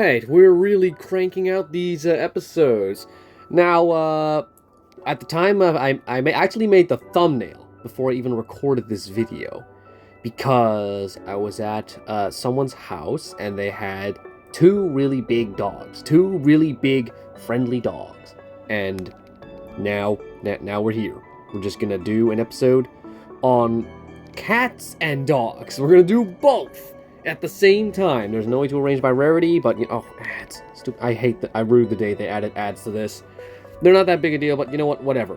Alright, we're really cranking out these episodes. Now, at the time, actually made the thumbnail before I even recorded this video. Because I was at someone's house and they had two really big dogs. Two really big, friendly dogs. And now we're here. We're just gonna do an episode on cats and dogs. We're gonna do both at the same time. There's no way to arrange by rarity, but you know, ads. Stupid. I rued the day they added ads to this. They're not that big a deal, but you know what? Whatever.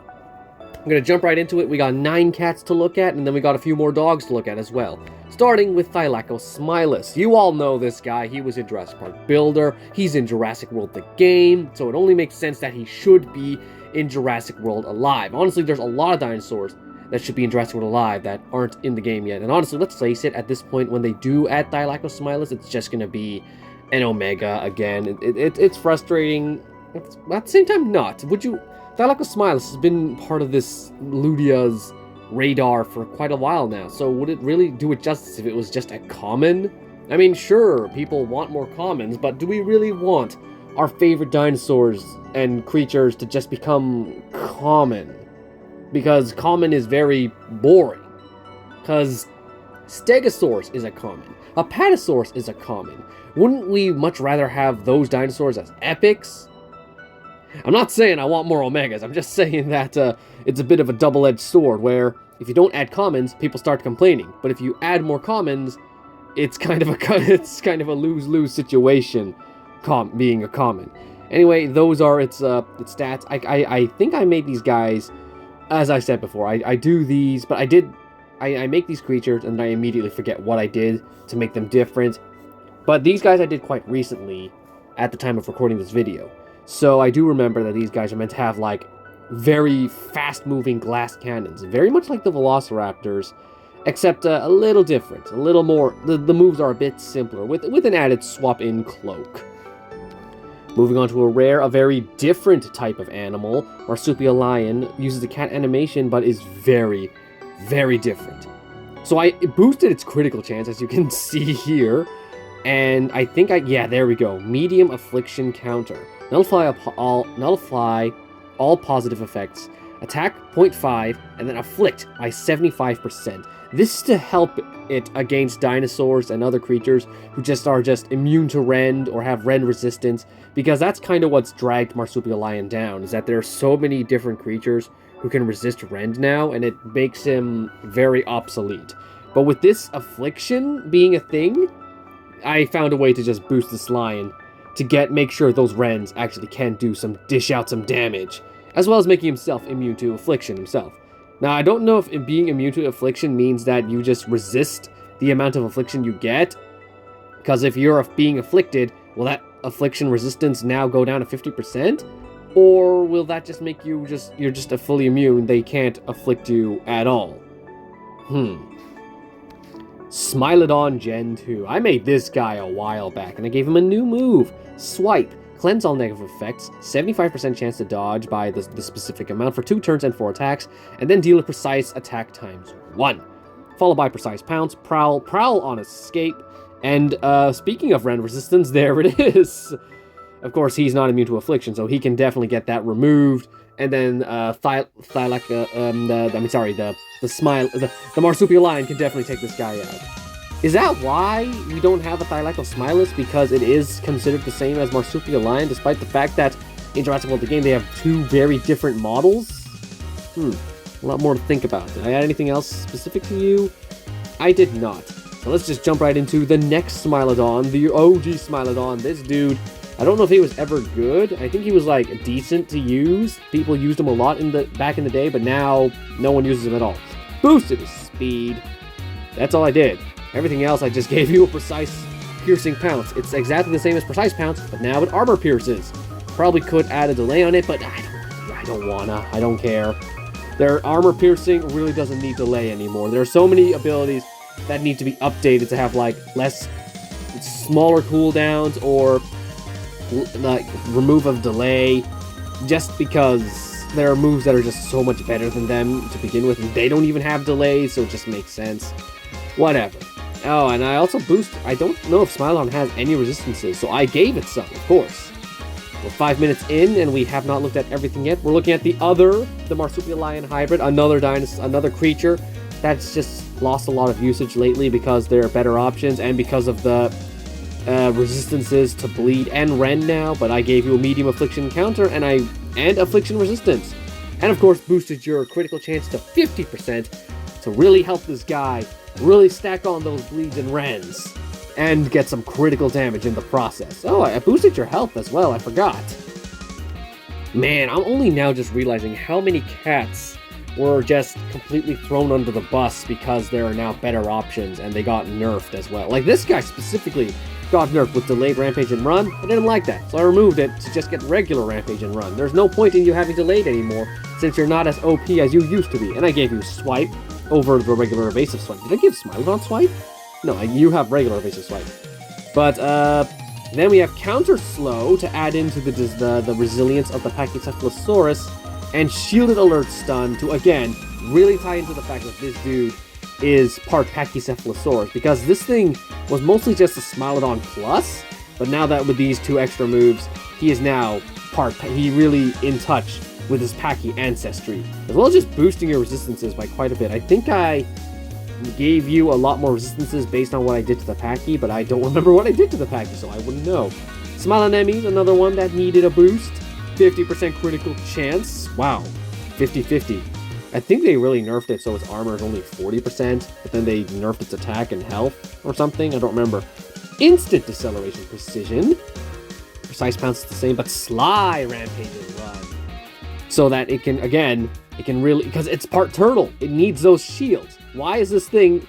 I'm gonna jump right into it. We got 9 cats to look at, and then we got a few more dogs to look at as well. Starting with Thylacophilus. You all know this guy. He was in Jurassic Park Builder. He's in Jurassic World the game, so it only makes sense that he should be in Jurassic World Alive. Honestly, there's a lot of dinosaurs that should be in Jurassic World Alive that aren't in the game yet. And honestly, let's face it, at this point, when they do add Thylacophilus, it's just gonna be an Omega again. It's frustrating. At the same time, not. Thylacophilus has been part of this Ludia's radar for quite a while now, so would it really do it justice if it was just a common? I mean, sure, people want more commons, but do we really want our favorite dinosaurs and creatures to just become common? Because common is very boring. Because Stegosaurus is a common. Apatosaurus is a common. Wouldn't we much rather have those dinosaurs as epics? I'm not saying I want more Omegas. I'm just saying that it's a bit of a double-edged sword, where if you don't add commons, people start complaining. But if you add more commons, it's kind of a lose-lose situation, being a common. Anyway, those are its stats. I think I made these guys, as I said before, I do these, but I make these creatures and I immediately forget what I did to make them different. But these guys I did quite recently at the time of recording this video. So I do remember that these guys are meant to have, like, very fast-moving glass cannons. Very much like the Velociraptors, except a little different. A little more... The moves are a bit simpler, with an added swap-in cloak. Moving on to a very different type of animal. Marsupial lion uses the cat animation, but is very, very different. So I boosted its critical chance, as you can see here. And I think yeah, there we go. Medium affliction counter. Nullify all positive effects. Attack 0.5, and then afflict by 75%. This is to help it against dinosaurs and other creatures who are immune to rend or have rend resistance, because that's kind of what's dragged Marsupial Lion down, is that there are so many different creatures who can resist rend now, and it makes him very obsolete. But with this affliction being a thing, I found a way to just boost this lion to make sure those rends actually can dish out some damage, as well as making himself immune to affliction himself. Now, I don't know if being immune to affliction means that you just resist the amount of affliction you get, because if you're being afflicted, will that affliction resistance now go down to 50%? Or will that just make you're just a fully immune, they can't afflict you at all? Smilodon Gen 2. I made this guy a while back, and I gave him a new move. Swipe. Cleanse all negative effects, 75% chance to dodge by the specific amount for 2 turns and 4 attacks, and then deal a precise attack times 1. Followed by precise pounce, prowl on escape, and speaking of rend resistance, there it is. Of course, he's not immune to affliction, so he can definitely get that removed. And then the Marsupial Lion can definitely take this guy out. Is that why we don't have a Thylacophilus? Because it is considered the same as Marsupial Lion, despite the fact that in Jurassic World the game they have 2 very different models? A lot more to think about. Did I add anything else specific to you? I did not. So let's just jump right into the next Smilodon, the OG Smilodon. This dude, I don't know if he was ever good. I think he was, like, decent to use. People used him a lot back in the day, but now no one uses him at all. Boosted his speed. That's all I did. Everything else, I just gave you a precise piercing pounce. It's exactly the same as precise pounce, but now it armor pierces. Probably could add a delay on it, but I don't wanna. I don't care. Their armor piercing really doesn't need delay anymore. There are so many abilities that need to be updated to have, like, smaller cooldowns or like remove of delay, just because there are moves that are just so much better than them to begin with, and they don't even have delays, so it just makes sense. Whatever. Oh, and I also boost... I don't know if Smilodon has any resistances, so I gave it some, of course. We're 5 minutes in, and we have not looked at everything yet. We're looking at the Marsupial hybrid, another creature that's just lost a lot of usage lately because there are better options and because of the resistances to bleed and rend now. But I gave you a medium affliction counter and affliction resistance, and of course boosted your critical chance to 50% to really help this guy really stack on those bleeds and rends and get some critical damage in the process. Oh, I boosted your health as well, I forgot. Man, I'm only now just realizing how many cats were just completely thrown under the bus because there are now better options and they got nerfed as well. Like this guy specifically got nerfed with delayed rampage and run. I didn't like that, so I removed it to just get regular rampage and run. There's no point in you having delayed anymore since you're not as OP as you used to be. And I gave you swipe over the regular evasive swipe. Did I give Smilodon swipe? No, you have regular evasive swipe. But then we have counter slow to add into the resilience of the Pachycephalosaurus, and shielded alert stun to again really tie into the fact that this dude is part Pachycephalosaurus, because this thing was mostly just a Smilodon plus, but now that with these 2 extra moves, he is now he really in touch with his Pachy ancestry, as well as just boosting your resistances by quite a bit. I think I gave you a lot more resistances based on what I did to the Pachy, but I don't remember what I did to the Pachy, so I wouldn't know. Smilonemi, another one that needed a boost. 50% critical chance. Wow. 50-50. I think they really nerfed it so its armor is only 40%, but then they nerfed its attack and health or something. I don't remember. Instant deceleration precision. Precise pounce is the same, but sly rampage and run. So that it can, again, it can really, because it's part turtle. It needs those shields. Why is this thing...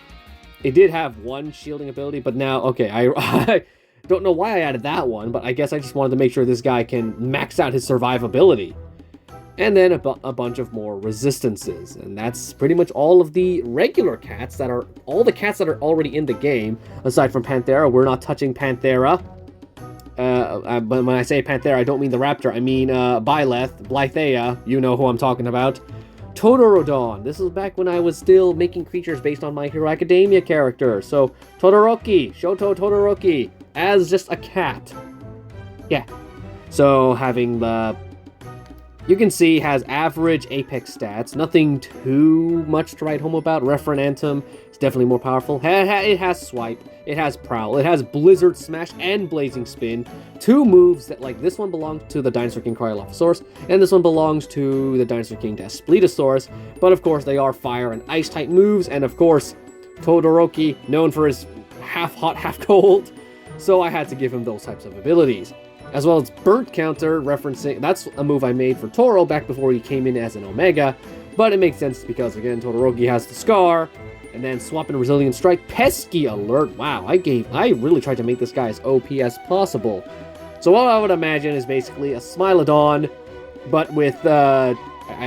It did have one shielding ability, but now... Okay, I don't know why I added that one, but I guess I just wanted to make sure this guy can max out his survivability. And then a bunch of more resistances. And that's pretty much all of the regular cats that are... All the cats that are already in the game, aside from Panthera. We're not touching Panthera. But when I say Panthera, I don't mean the raptor. I mean Blythea. You know who I'm talking about. Todoroki. This was back when I was still making creatures based on My Hero Academia character. So, Todoroki. Shoto Todoroki. As just a cat. Yeah. So, having the... You can see has average apex stats. Nothing too much to write home about. Referentum is definitely more powerful. It has Swipe. It has Prowl. It has Blizzard Smash and Blazing Spin. 2 moves that, like, this one belongs to the Dinosaur King Cryolophosaurus, and this one belongs to the Dinosaur King Daspletosaurus. But, of course, they are fire and ice type moves, and, of course, Todoroki, known for his half hot, half cold. So I had to give him those types of abilities. As well as Burnt Counter, referencing... That's a move I made for Toro back before he came in as an Omega. But it makes sense because, again, Todoroki has the Scar. And then Swap and Resilient Strike. Pesky Alert. Wow, I really tried to make this guy as OP as possible. So what I would imagine is basically a Smilodon, but with... I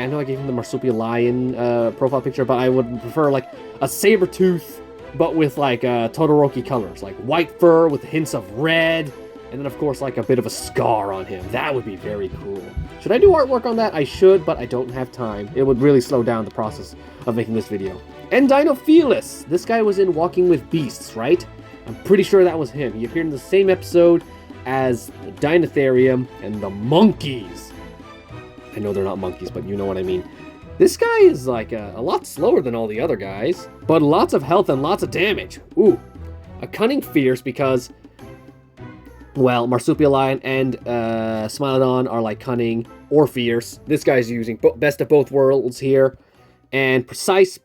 know I gave him the Marsupial Lion profile picture, but I would prefer, like, a Sabertooth, but with, like, Todoroki colors. Like, white fur with hints of red. And then, of course, like a bit of a scar on him. That would be very cool. Should I do artwork on that? I should, but I don't have time. It would really slow down the process of making this video. And Dinophilis. This guy was in Walking with Beasts, right? I'm pretty sure that was him. He appeared in the same episode as the Dinotherium and the monkeys. I know they're not monkeys, but you know what I mean. This guy is like a lot slower than all the other guys, but lots of health and lots of damage. Ooh. A Cunning Fierce because... Well, Marsupial Lion and Smilodon are like cunning or fierce. This guy's using best of both worlds here. And precise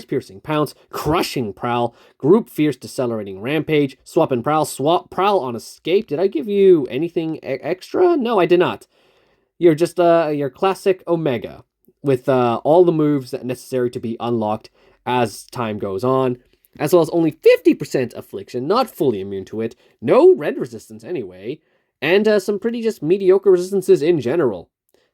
piercing, pounce, crushing prowl, group fierce, decelerating rampage, swap and prowl, swap prowl on escape. Did I give you anything extra? No, I did not. You're just your classic Omega with all the moves that are necessary to be unlocked as time goes on. As well as only 50% affliction, not fully immune to it, no red resistance anyway, and some pretty just mediocre resistances in general.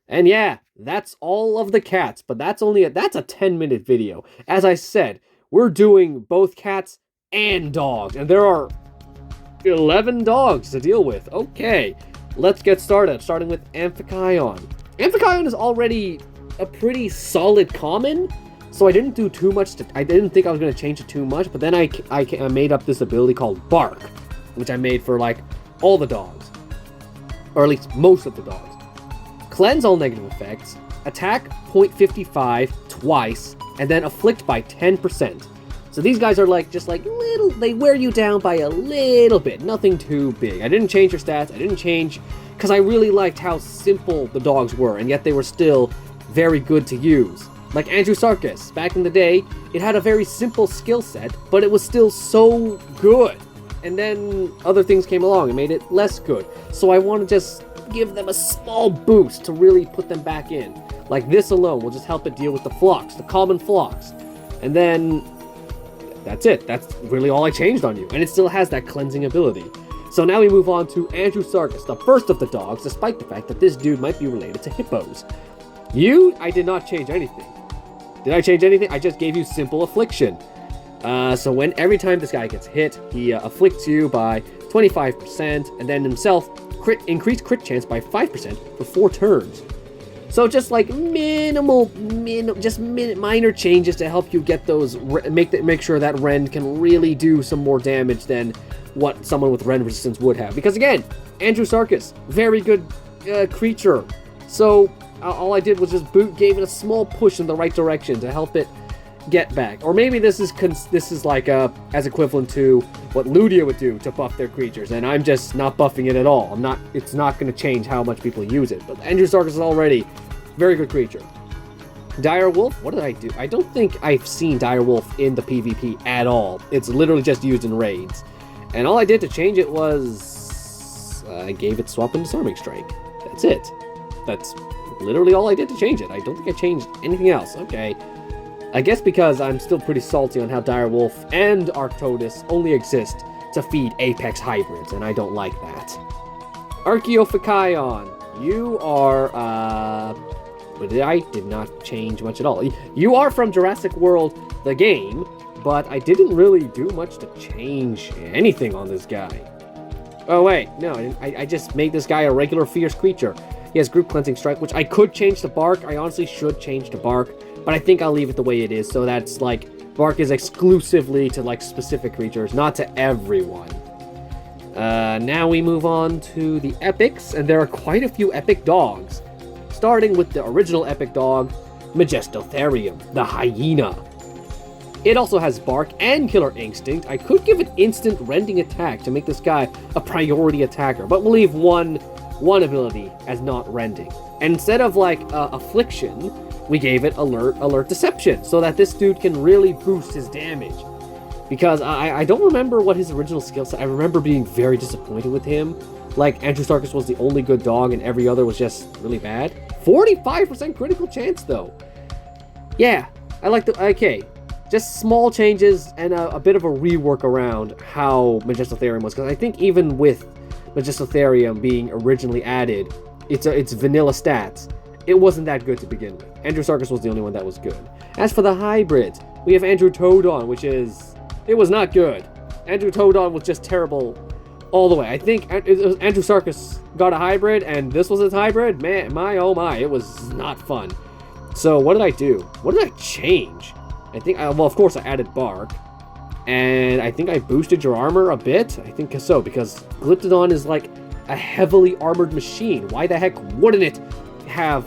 And yeah, that's all of the cats, but that's a 10-minute video. As I said, we're doing both cats and dogs, and there are 11 dogs to deal with. Okay, let's get started, starting with Amphichyon. Amphichyon is already a pretty solid common, So I didn't do too much. I didn't think I was going to change it too much, but then I made up this ability called Bark, which I made for like all the dogs, or at least most of the dogs. Cleanse all negative effects, attack 0.55 twice, and then afflict by 10%. So these guys are like just like little. They wear you down by a little bit, nothing too big. I didn't change your stats. I didn't change because I really liked how simple the dogs were, and yet they were still very good to use. Like Andrewsarchus, back in the day, it had a very simple skill set, but it was still so good. And then other things came along and made it less good. So I want to just give them a small boost to really put them back in. Like this alone will just help it deal with the flux, the common flux. And then that's it. That's really all I changed on you. And it still has that cleansing ability. So now we move on to Andrewsarchus, the first of the dogs, despite the fact that this dude might be related to hippos. I did not change anything. Did I change anything? I just gave you simple affliction. So every time this guy gets hit, he afflicts you by 25%, and then himself increased crit chance by 5% for 4 turns. So just like minor changes to help you get those, make sure that Rend can really do some more damage than what someone with Rend resistance would have. Because again, Andrewsarchus, very good creature. So all I did was just gave it a small push in the right direction to help it get back. Or maybe this is like as equivalent to what Ludia would do to buff their creatures, and I'm just not buffing it at all. It's not going to change how much people use it. But Andrewsarchus is already very good creature. Direwolf, what did I do? I don't think I've seen Direwolf in the PvP at all. It's literally just used in raids. And all I did to change it was I gave it Swap and Disarming Strike. That's it. That's literally all I did to change it. I don't think I changed anything else. Okay. I guess because I'm still pretty salty on how Direwolf and Arctodus only exist to feed Apex hybrids, and I don't like that. Archaeophakion, you are, I did not change much at all. You are from Jurassic World, the game, but I didn't really do much to change anything on this guy. Oh wait, no, I just made this guy a regular fierce creature. He has Group Cleansing Strike, which I could change to Bark. I honestly should change to Bark, but I think I'll leave it the way it is, so that's like, Bark is exclusively to like specific creatures, not to everyone. Now we move on to the epics, and there are quite a few epic dogs. Starting with the original epic dog, Majestotherium, the hyena. It also has Bark and Killer Instinct. I could give it instant rending attack to make this guy a priority attacker, but we'll leave one ability as not rending. And instead of like affliction, we gave it alert deception, so that this dude can really boost his damage. Because I don't remember what his original skill set. I remember being very disappointed with him. Like Andrewsarchus was the only good dog and every other was just really bad. 45% critical chance though. Yeah, I like okay. Just small changes and a bit of a rework around how Majestotherium was, because I think even with Majestotherium being originally added, it's vanilla stats. It wasn't that good to begin with. Andrewsarchus was the only one that was good. As for the hybrids, we have Andrewtodon, it was not good. Andrewtodon was just terrible all the way. I think Andrewsarchus got a hybrid, and this was its hybrid. Man, oh my, it was not fun. So what did I do? What did I change? I think, well, of course I added Bark. And I think I boosted your armor a bit. I think so, because Glyptodon is like a heavily armored machine. Why the heck wouldn't it have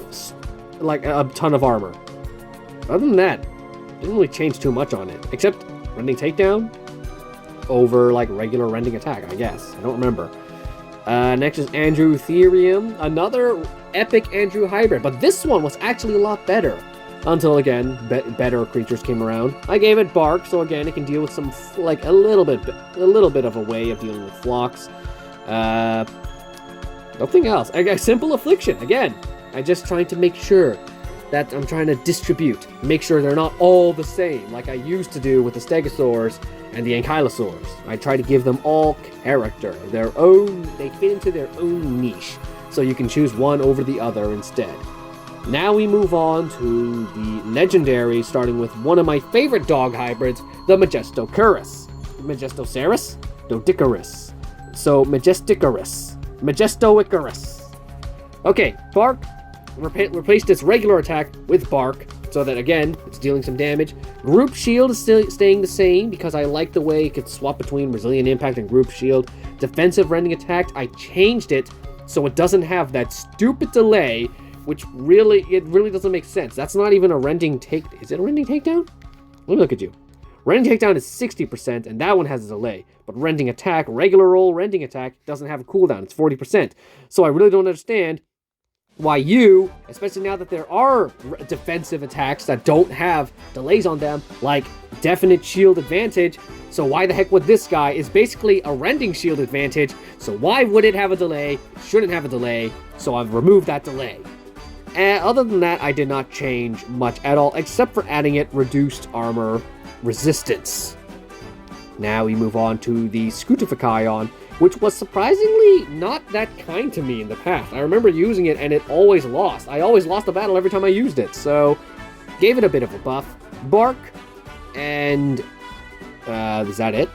like a ton of armor? Other than that, didn't really change too much on it, except Rending Takedown over like regular Rending Attack, I guess. I don't remember. Next is Andrewtherium, another epic Andrew hybrid, but this one was actually a lot better. Until again, better creatures came around. I gave it Bark, so again it can deal with some like a little bit of a way of dealing with flocks. Nothing else. I got Simple Affliction again. I just trying to make sure that I'm trying to distribute, make sure they're not all the same, like I used to do with the Stegosaurs and the Ankylosaurs. I try to give them all character, their own. They fit into their own niche, so you can choose one over the other instead. Now we move on to the legendary, starting with one of my favorite dog hybrids, the Majestocerus. Majestocerus? Dodicarus. So, Majestoicarus. Majestoicarus. Okay, Bark. Replaced its regular attack with Bark So that, again, it's dealing some damage. Group Shield is still staying the same because I like the way it could swap between Resilient Impact and Group Shield. Defensive Rending Attack, I changed it so it doesn't have that stupid delay, which really doesn't make sense. That's not even a Rending Take... Is it a Rending Takedown? Let me look at you. Rending Takedown is 60%, and that one has a delay. But Rending Attack, regular old Rending Attack, doesn't have a cooldown. It's 40%. So I really don't understand why you, especially now that there are defensive attacks that don't have delays on them, like Definite Shield Advantage, so why the heck would this guy is basically a Rending Shield Advantage, so why would it have a delay? It shouldn't have a delay, so I've removed that delay. And other than that, I did not change much at all, except for adding it reduced armor resistance. Now we move on to the Scutification, which was surprisingly not that kind to me in the past. I remember using it and it always lost. I always lost the battle every time I used it, so gave it a bit of a buff. Bark, and is that it?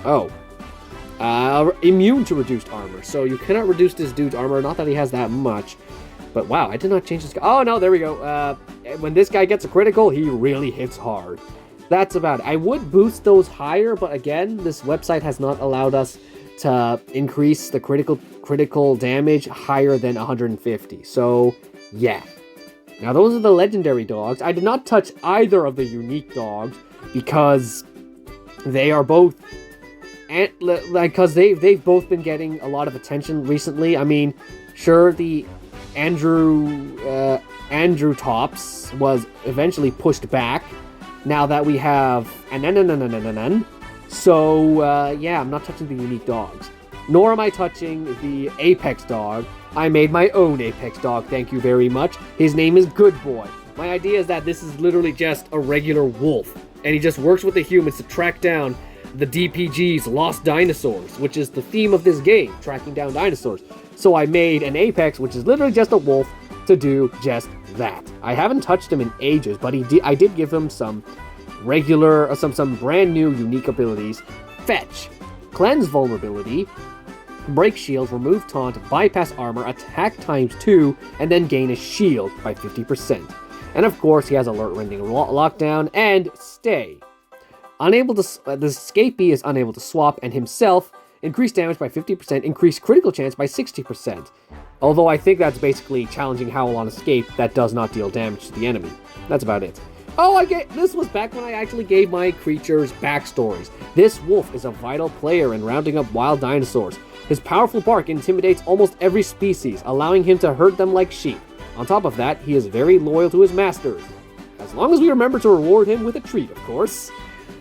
Oh. Immune to reduced armor, so you cannot reduce this dude's armor, not that he has that much. But wow, I did not change this guy. Oh no, there we go. When this guy gets a critical, he really hits hard. That's about it. I would boost those higher, but again, this website has not allowed us to increase the critical damage higher than 150. So, yeah. Now, those are the legendary dogs. I did not touch either of the unique dogs because they are both... because they've both been getting a lot of attention recently. I mean, sure, the Andrew Tops was eventually pushed back now that we have so yeah, I'm not touching the unique dogs, nor am I touching the Apex dog. I made my own Apex dog, thank you very much. His name is Good Boy. My idea is that this is literally just a regular wolf, and he just works with the humans to track down the DPG's Lost Dinosaurs, which is the theme of this game, tracking down dinosaurs. So I made an Apex, which is literally just a wolf, to do just that. I haven't touched him in ages, but I did give him some regular, some brand new unique abilities. Fetch, Cleanse Vulnerability, Break Shield, Remove Taunt, Bypass Armor, Attack ×2, and then gain a shield by 50%. And of course, he has Alert Rending Lockdown and Stay. Unable to, the escapee is unable to swap, and himself, increased damage by 50%, increased critical chance by 60%. Although I think that's basically challenging Howl on escape that does not deal damage to the enemy. That's about it. Oh, this was back when I actually gave my creatures backstories. This wolf is a vital player in rounding up wild dinosaurs. His powerful bark intimidates almost every species, allowing him to herd them like sheep. On top of that, he is very loyal to his masters. As long as we remember to reward him with a treat, of course.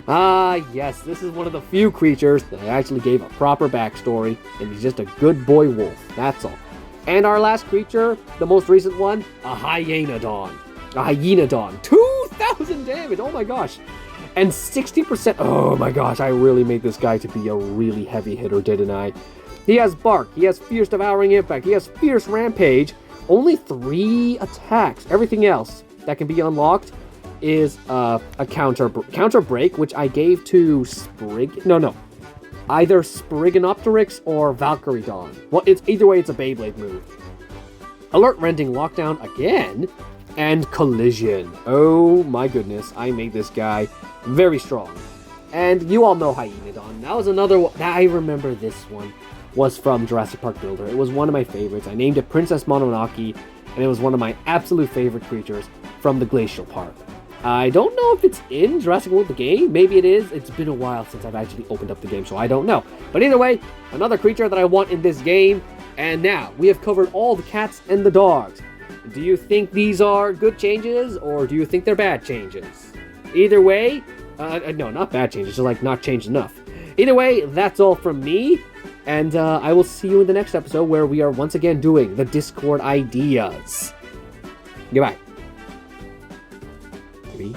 Yes, this is one of the few creatures that I actually gave a proper backstory, and he's just a good boy wolf, that's all. And our last creature, the most recent one, a Hyenodon. A Hyenodon. 2,000 damage, oh my gosh. And 60%, oh my gosh, I really made this guy to be a really heavy hitter, didn't I? He has Bark, he has Fierce Devouring Impact, he has Fierce Rampage, only 3 attacks. Everything else that can be unlocked is a counter break, which I gave to either Sprigonopteryx or Valkyriodon. Well, either way, it's a Beyblade move. Alert Rending Lockdown again, and Collision. Oh my goodness, I made this guy very strong. And you all know Hyenodon. That was another one. I remember this one was from Jurassic Park Builder. It was one of my favorites. I named it Princess Mononoke, and it was one of my absolute favorite creatures from the Glacial Park. I don't know if it's in Jurassic World the game. Maybe it is. It's been a while since I've actually opened up the game, so I don't know. But either way, another creature that I want in this game. And now, we have covered all the cats and the dogs. Do you think these are good changes, or do you think they're bad changes? Either way, no, not bad changes, just like not changed enough. Either way, that's all from me. And I will see you in the next episode where we are once again doing the Discord ideas. Goodbye. 3,